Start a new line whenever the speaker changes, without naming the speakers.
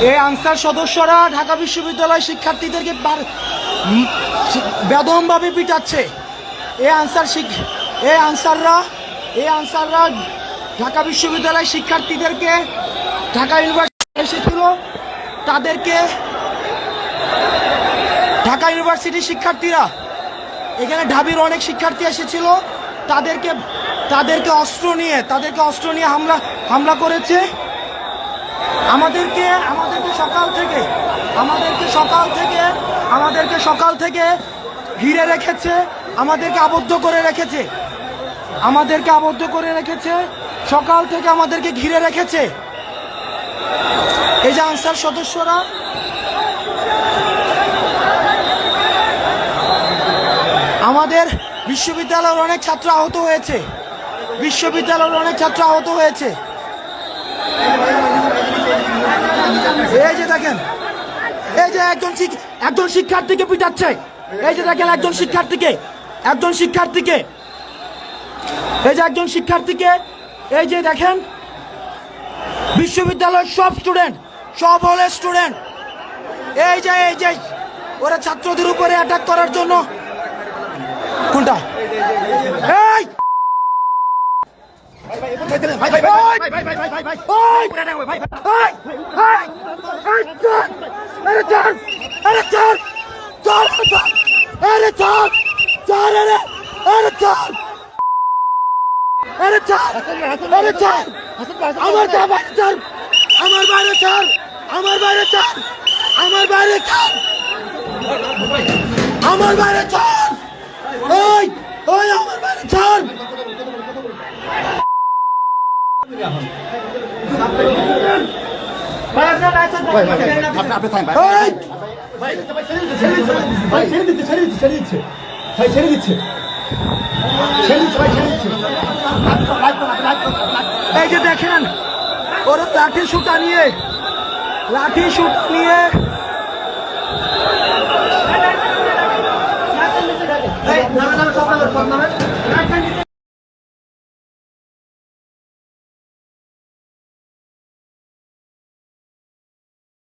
এই আনসার সদস্যরা ঢাকা বিশ্ববিদ্যালয় শিক্ষার্থীদেরকে বেদমভাবে পিটাচ্ছে। এই আনসাররা ঢাকা বিশ্ববিদ্যালয় শিক্ষার্থীদেরকে ঢাকা ইউনিভার্সিটি এসেছিল, তাদেরকে ঢাকা ইউনিভার্সিটির শিক্ষার্থীরা, এখানে ঢাবির অনেক শিক্ষার্থী এসেছিল, তাদেরকে অস্ত্র নিয়ে হামলা করেছে। আমাদেরকে সকাল থেকে ঘিরে রেখেছে, আমাদেরকে আবদ্ধ করে রেখেছে, সকাল থেকে আমাদেরকে ঘিরে রেখেছে। এই যে আনসার সদস্যরা, আমাদের বিশ্ববিদ্যালয়ের অনেক ছাত্র আহত হয়েছে। এই যে দেখেন, এই যে একজন শিক্ষার্থীকে পিটাচ্ছে। এই যে দেখেন একজন শিক্ষার্থীকে, এই যে দেখেন বিশ্ববিদ্যালয়ের সব হলের স্টুডেন্ট, এই যে ওরা ছাত্রদের উপরে অ্যাটাক করার জন্য। কোনটা? এই আমার বাইরে ছাড়। এই যে দেখেন ওরা লাঠি সুটা নিয়ে